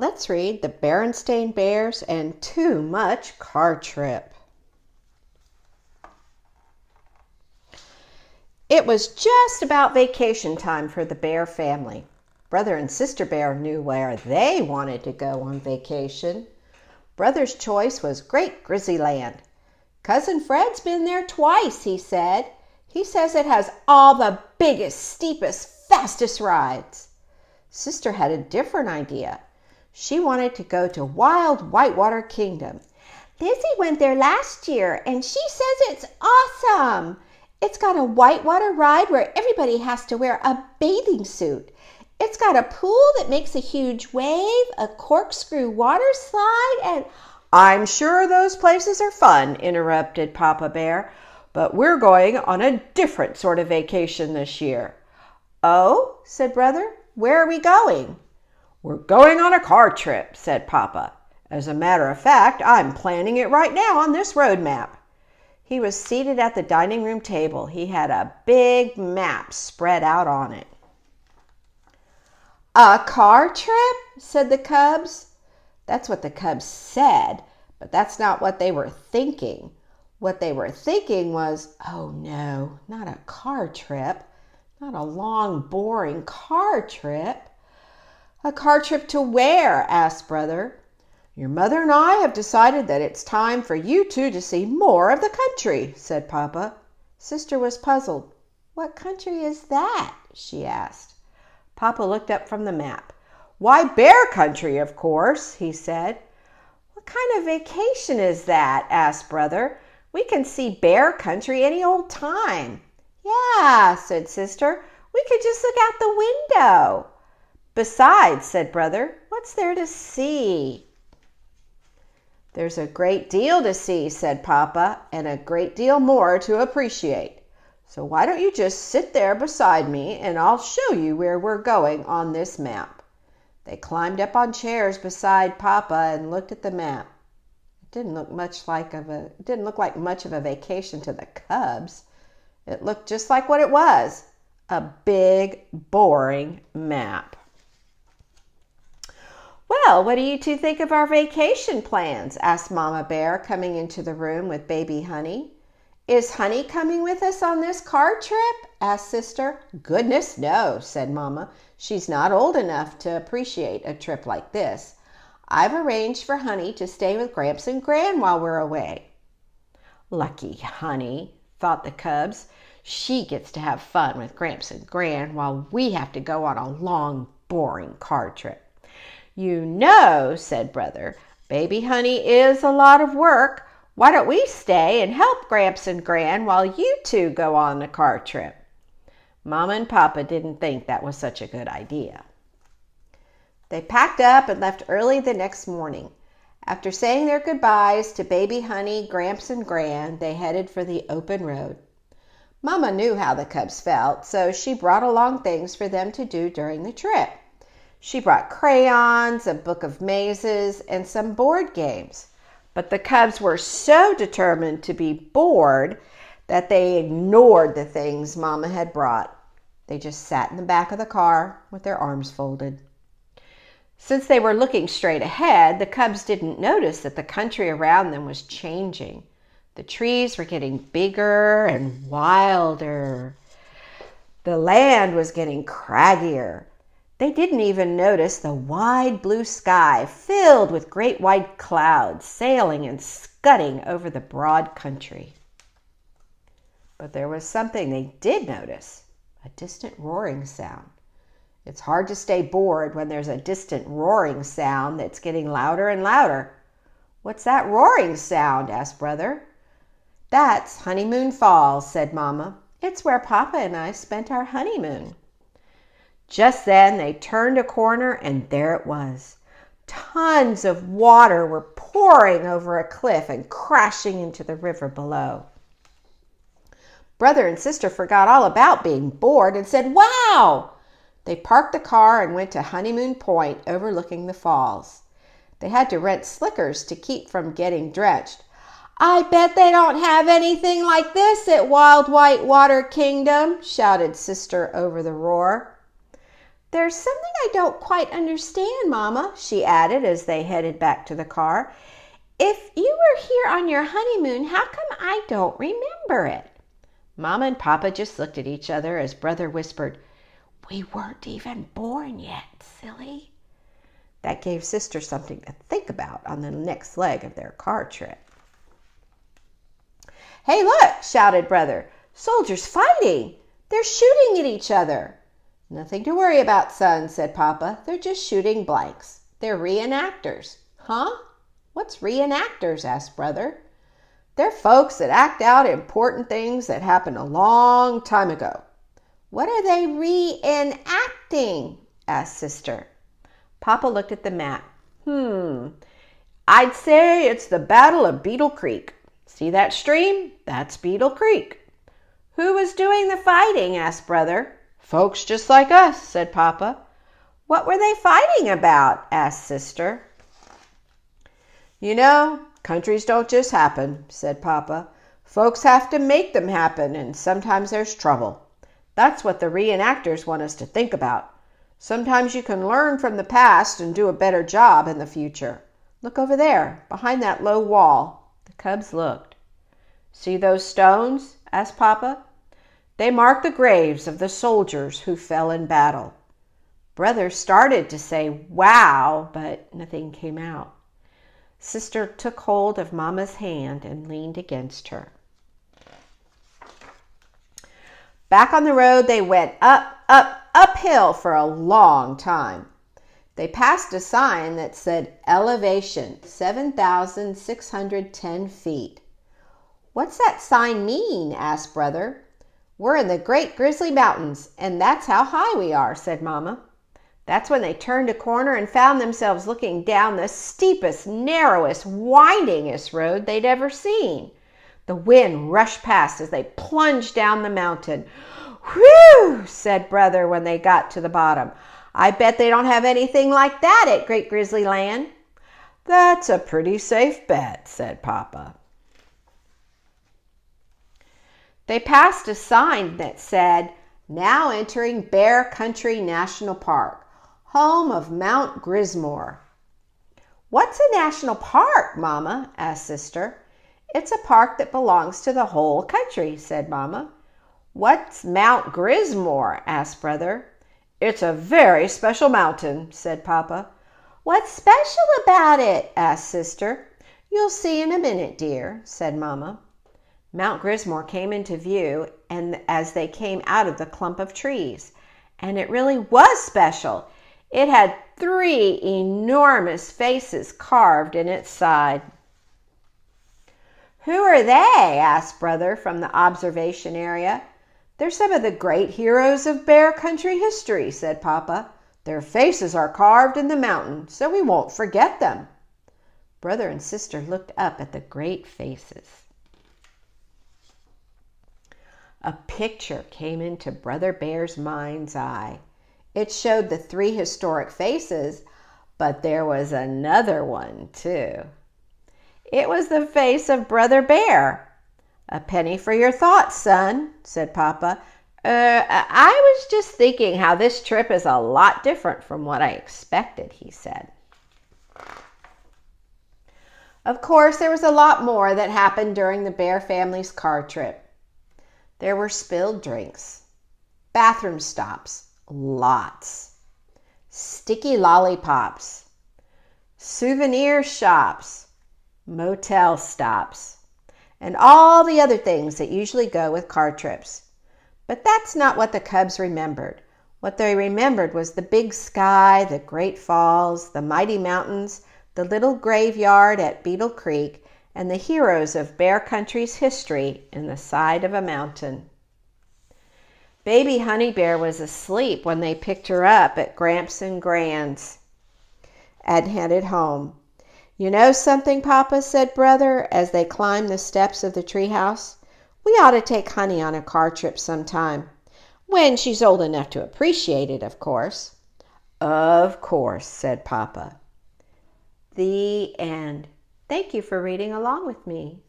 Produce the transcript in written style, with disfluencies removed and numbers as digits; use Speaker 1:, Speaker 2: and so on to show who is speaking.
Speaker 1: Let's read The Berenstain Bears and Too Much Car Trip. It was just about vacation time for the Bear family. Brother and Sister Bear knew where they wanted to go on vacation. Brother's choice was Great Grizzly Land. Cousin Fred's been there twice, he said. He says it has all the biggest, steepest, fastest rides. Sister had a different idea. She wanted to go to Wild Whitewater Kingdom. Lizzie went there last year and she says it's awesome. It's got a whitewater ride where everybody has to wear a bathing suit. It's got a pool that makes a huge wave, a corkscrew water slide, and I'm sure those places are fun, interrupted Papa Bear, but we're going on a different sort of vacation this year. Oh, said Brother, where are we going? We're going on a car trip, said Papa. As a matter of fact, I'm planning it right now on this road map. He was seated at the dining room table. He had a big map spread out on it. A car trip? Said the cubs. That's what the cubs said, but that's not what they were thinking. What they were thinking was, oh no, not a car trip. Not a long, boring car trip. A car trip to where? Asked Brother. Your mother and I have decided that it's time for you two to see more of the country, said Papa. Sister was puzzled. What country is that? She asked. Papa looked up from the map. Why, Bear Country, of course, he said. What kind of vacation is that? Asked Brother. We can see Bear Country any old time. Yeah, said Sister. We could just look out the window. Besides, said Brother, what's there to see? There's a great deal to see, said Papa, and a great deal more to appreciate. So why don't you just sit there beside me and I'll show you where we're going on this map. They climbed up on chairs beside Papa and looked at the map. It didn't look like much of a vacation to the cubs. It looked just like what it was, a big, boring map. Well, what do you two think of our vacation plans? Asked Mama Bear, coming into the room with baby Honey. Is Honey coming with us on this car trip? Asked Sister. Goodness, no, said Mama. She's not old enough to appreciate a trip like this. I've arranged for Honey to stay with Gramps and Gran while we're away. Lucky Honey, thought the cubs. She gets to have fun with Gramps and Gran while we have to go on a long, boring car trip. You know, said Brother, baby Honey is a lot of work. Why don't we stay and help Gramps and Gran while you two go on the car trip? Mama and Papa didn't think that was such a good idea. They packed up and left early the next morning. After saying their goodbyes to baby Honey, Gramps, and Gran, they headed for the open road. Mama knew how the cubs felt, so she brought along things for them to do during the trip. She brought crayons, a book of mazes, and some board games. But the cubs were so determined to be bored that they ignored the things Mama had brought. They just sat in the back of the car with their arms folded. Since they were looking straight ahead, the cubs didn't notice that the country around them was changing. The trees were getting bigger and wilder. The land was getting craggier. They didn't even notice the wide blue sky filled with great white clouds sailing and scudding over the broad country. But there was something they did notice, a distant roaring sound. It's hard to stay bored when there's a distant roaring sound that's getting louder and louder. What's that roaring sound? Asked Brother. That's Honeymoon Falls, said Mama. It's where Papa and I spent our honeymoon. Just then they turned a corner and there it was. Tons of water were pouring over a cliff and crashing into the river below. Brother and Sister forgot all about being bored and said, "Wow!" They parked the car and went to Honeymoon Point overlooking the falls. They had to rent slickers to keep from getting drenched. "I bet they don't have anything like this at Wild Whitewater Kingdom," shouted Sister over the roar. There's something I don't quite understand, Mama, she added as they headed back to the car. If you were here on your honeymoon, how come I don't remember it? Mama and Papa just looked at each other as Brother whispered, "We weren't even born yet, silly." That gave Sister something to think about on the next leg of their car trip. "Hey, look," shouted Brother. "Soldiers fighting! They're shooting at each other." "Nothing to worry about, son," said Papa. "They're just shooting blanks. They're reenactors." "Huh? What's reenactors?" asked Brother. "They're folks that act out important things that happened a long time ago." "What are they reenacting?" asked Sister. Papa looked at the map. "I'd say it's the Battle of Beetle Creek. See that stream? That's Beetle Creek." "Who was doing the fighting?" asked Brother. "Folks just like us," said Papa. "What were they fighting about?" asked Sister. "You know, countries don't just happen," said Papa. "Folks have to make them happen, and sometimes there's trouble. That's what the reenactors want us to think about. Sometimes you can learn from the past and do a better job in the future. Look over there, behind that low wall." The cubs looked. "See those stones?" asked Papa. "They mark the graves of the soldiers who fell in battle." Brother started to say, "Wow," but nothing came out. Sister took hold of Mama's hand and leaned against her. Back on the road, they went uphill for a long time. They passed a sign that said elevation 7,610 feet. "What's that sign mean?" asked Brother. "We're in the Great Grizzly Mountains, and that's how high we are," said Mama. That's when they turned a corner and found themselves looking down the steepest, narrowest, windingest road they'd ever seen. The wind rushed past as they plunged down the mountain. "Whew!" said Brother when they got to the bottom. "I bet they don't have anything like that at Great Grizzly Land." "That's a pretty safe bet," said Papa. They passed a sign that said, "Now entering Bear Country National Park, home of Mount Grismore." "What's a national park, Mama?" asked Sister. "It's a park that belongs to the whole country," said Mama. "What's Mount Grismore?" asked Brother. "It's a very special mountain," said Papa. "What's special about it?" asked Sister. "You'll see in a minute, dear," said Mama. Mount Grismore came into view and as they came out of the clump of trees, and it really was special. It had 3 enormous faces carved in its side. "Who are they?" asked Brother from the observation area. "They're some of the great heroes of Bear Country history," said Papa. "Their faces are carved in the mountain, so we won't forget them." Brother and Sister looked up at the great faces. A picture came into Brother Bear's mind's eye. It showed the 3 historic faces, but there was another one, too. It was the face of Brother Bear. "A penny for your thoughts, son," said Papa. I was just thinking how this trip is a lot different from what I expected," he said. Of course, there was a lot more that happened during the Bear family's car trip. There were spilled drinks, bathroom stops, lots, sticky lollipops, souvenir shops, motel stops, and all the other things that usually go with car trips. But that's not what the cubs remembered. What they remembered was the big sky, the great falls, the mighty mountains, the little graveyard at Beetle Creek, and the heroes of Bear Country's history in the side of a mountain. Baby Honey Bear was asleep when they picked her up at Gramps and Gran's and headed home. "You know something, Papa," said Brother as they climbed the steps of the treehouse. "We ought to take Honey on a car trip sometime. When she's old enough to appreciate it, of course." "Of course," said Papa. The end. Thank you for reading along with me.